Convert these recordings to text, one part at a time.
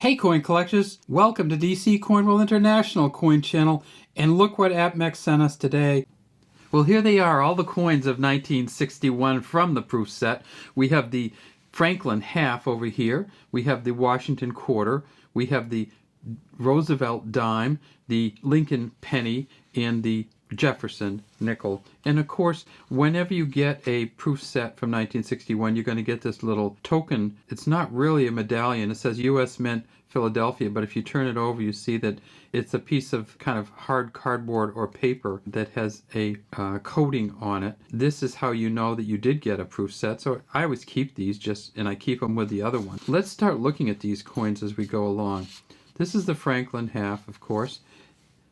Hey coin collectors, welcome to DC Coin World International Coin Channel, and look what APMEX sent us today. Well, here they are, all the coins of 1961 from the proof set. We have the Franklin half over here, we have the Washington quarter, we have the Roosevelt dime, the Lincoln penny, and the Jefferson nickel. And of course, whenever you get a proof set from 1961, you're going to get this little token. It's not really a medallion. It says U.S. Mint Philadelphia, but if you turn it over, you see that it's a piece of kind of hard cardboard or paper that has a coating on it. This is how you know that you did get a proof set. So I always keep these and I keep them with the other one. Let's start looking at these coins as we go along. This is the Franklin half, of course.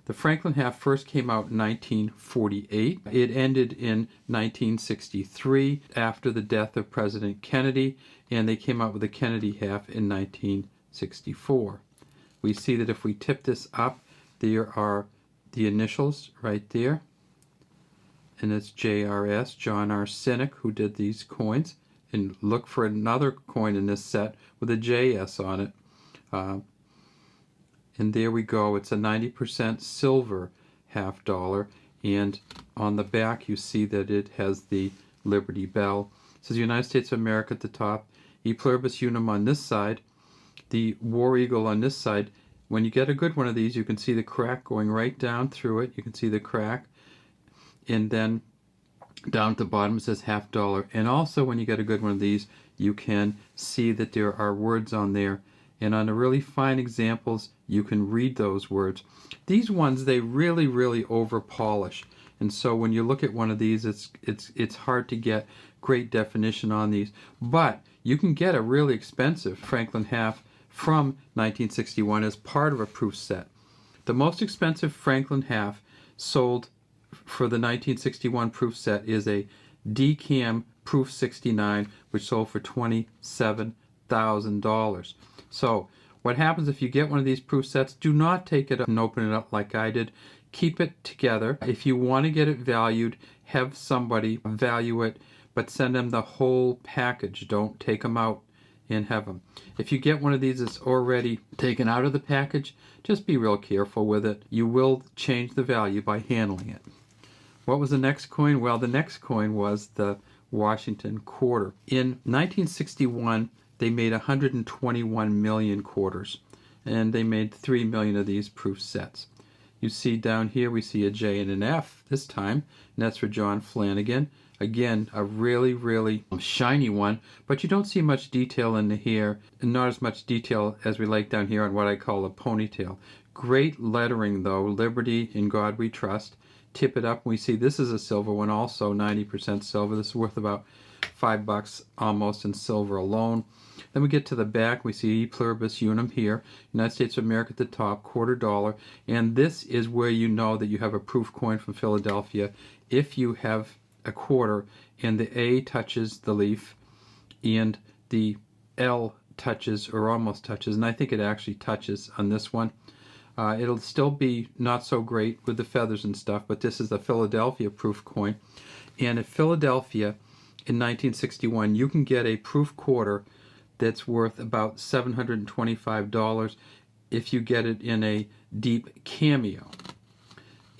The Franklin half first came out in 1948. It ended in 1963 after the death of President Kennedy, and they came out with the Kennedy half in 1964. We see that if we tip this up, there are the initials right there, and it's JRS, John R. Cynic, who did these coins. And look for another coin in this set with a JS on it. And there we go, it's a 90% silver half dollar, and on the back you see that it has the Liberty Bell. It says United States of America at the top, E Pluribus Unum on this side, the War Eagle on this side. When you get a good one of these, you can see the crack going right down through it. You can see the crack, and then down at the bottom it says half dollar. And also when you get a good one of these, you can see that there are words on there. And on the really fine examples, you can read those words. These ones, they really over polish. And so when you look at one of these, it's hard to get great definition on these. But you can get a really expensive Franklin half from 1961 as part of a proof set. The most expensive Franklin half sold for the 1961 proof set is a DCAM Proof 69, which sold for $27,000. So what happens if you get one of these proof sets, do not take it up and open it up like I did. Keep it together. If you want to get it valued, have somebody value it, but send them the whole package. Don't take them out and have them. If you get one of these that's already taken out of the package, just be real careful with it. You will change the value by handling it. What was the next coin? Well, the next coin was the Washington quarter. In 1961, they made 121 million quarters, and they made 3 million of these proof sets. You see down here, we see a J and an F this time, and that's for John Flanagan. Again, a really shiny one, but you don't see much detail in the hair, and not as much detail as we like down here on what I call a ponytail. Great lettering though, Liberty, In God We Trust. Tip it up, and we see this is a silver one, also 90% silver. This is worth about $5 almost in silver alone. Then we get to the back, we see E Pluribus Unum here, United States of America at the top, $quarter, and this is where you know that you have a proof coin from Philadelphia if you have a quarter and the A touches the leaf and the L touches or almost touches, and I think it actually touches on this one. It'll still be not so great with the feathers and stuff, but this is the Philadelphia proof coin. And at Philadelphia in 1961, you can get a proof quarter that's worth about $725 if you get it in a deep Cameo.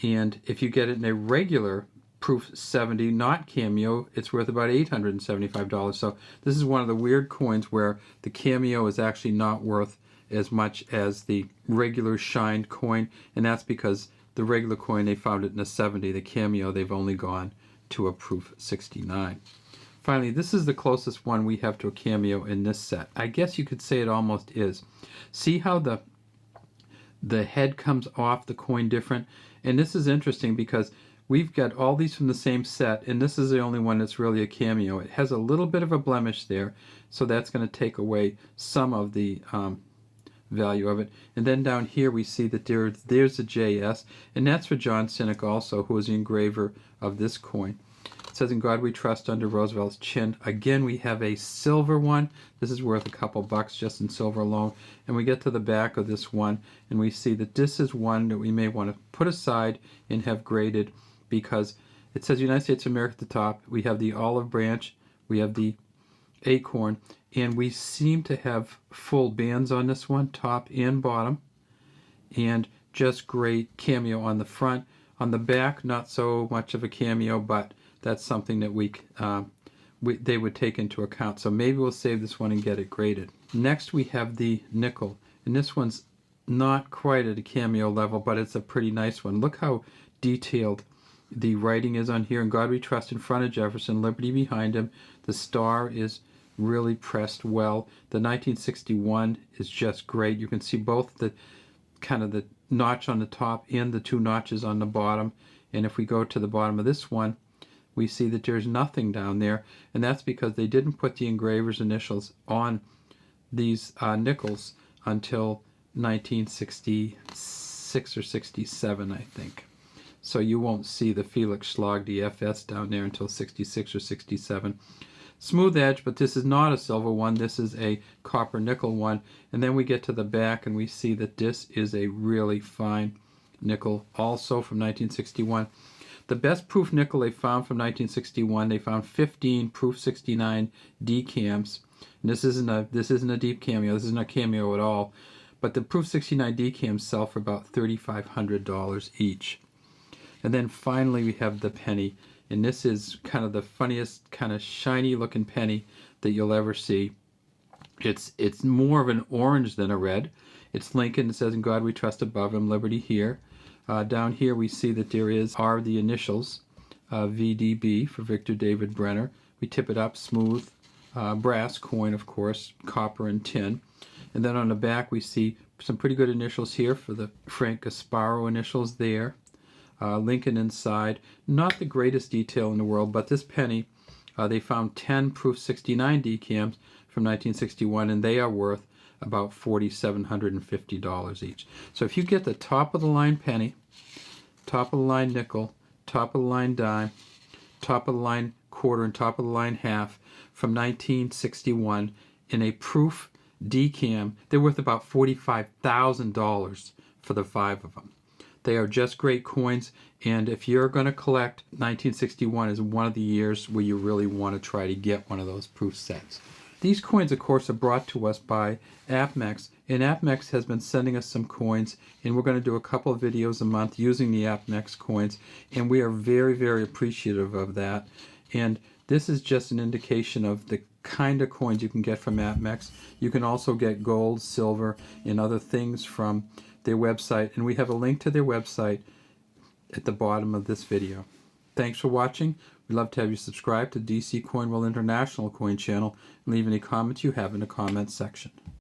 And if you get it in a regular proof 70, not Cameo, it's worth about $875. So this is one of the weird coins where the Cameo is actually not worth as much as the regular shined coin, and that's because the regular coin, they found it in a 70. The Cameo, they've only gone to a proof 69. Finally, this is the closest one we have to a Cameo in this set. I guess you could say it almost is. See how the head comes off the coin different? And this is interesting because we've got all these from the same set, and this is the only one that's really a Cameo. It has a little bit of a blemish there, so that's going to take away some of the value of it. And then down here we see that there's a JS, and that's for John Cynic also, who was the engraver of this coin. It says In God We Trust under Roosevelt's chin. Again, we have a silver one. This is worth a couple bucks just in silver alone. And we get to the back of this one, and we see that this is one that we may want to put aside and have graded, because it says United States of America at the top. We have the olive branch. We have the acorn, and we seem to have full bands on this one, top and bottom, and just great cameo on the front. On the back, not so much of a cameo, but that's something that they would take into account. So maybe we'll save this one and get it graded. Next we have the nickel, and this one's not quite at a cameo level, but it's a pretty nice one. Look how detailed the writing is on here. "In God We Trust" in front of Jefferson, "Liberty" behind him. The star is really pressed well. The 1961 is just great. You can see both the kind of the notch on the top and the two notches on the bottom. And if we go to the bottom of this one, we see that there's nothing down there, and that's because they didn't put the engraver's initials on these nickels until 1966 or 67, I think. So you won't see the Felix Schlag DFS down there until 66 or 67. Smooth edge, but this is not a silver one. This is a copper nickel one. And then we get to the back and we see that this is a really fine nickel, also from 1961. The best proof nickel they found from 1961, they found 15 proof 69 decams. And this isn't a deep cameo. This isn't a cameo at all. But the proof 69 decams sell for about $3,500 each. And then finally we have the penny. And this is kind of the funniest, kind of shiny looking penny that you'll ever see. It's more of an orange than a red. It's Lincoln. It says, "In God We Trust" above him, "Liberty" here. Down here we see that there are the initials, VDB for Victor David Brenner. We tip it up, smooth, brass coin, of course, copper and tin. And then on the back we see some pretty good initials here for the Frank Gasparo initials there. Lincoln inside. Not the greatest detail in the world, but this penny, they found 10 proof 69 decams from 1961, and they are worth about $4,750 each. So if you get the top of the line penny, top of the line nickel, top of the line dime, top of the line quarter, and top of the line half from 1961 in a proof decam, they're worth about $45,000 for the 5 of them. They are just great coins, and if you're going to collect, 1961 is one of the years where you really want to try to get one of those proof sets. These coins, of course, are brought to us by APMEX, and APMEX has been sending us some coins, and we're going to do a couple of videos a month using the APMEX coins, and we are very, very appreciative of that. And this is just an indication of the kind of coins you can get from APMEX. You can also get gold, silver, and other things from their website, and we have a link to their website at the bottom of this video. Thanks for watching. We'd love to have you subscribe to DC Coin World International Coin channel and leave any comments you have in the comments section.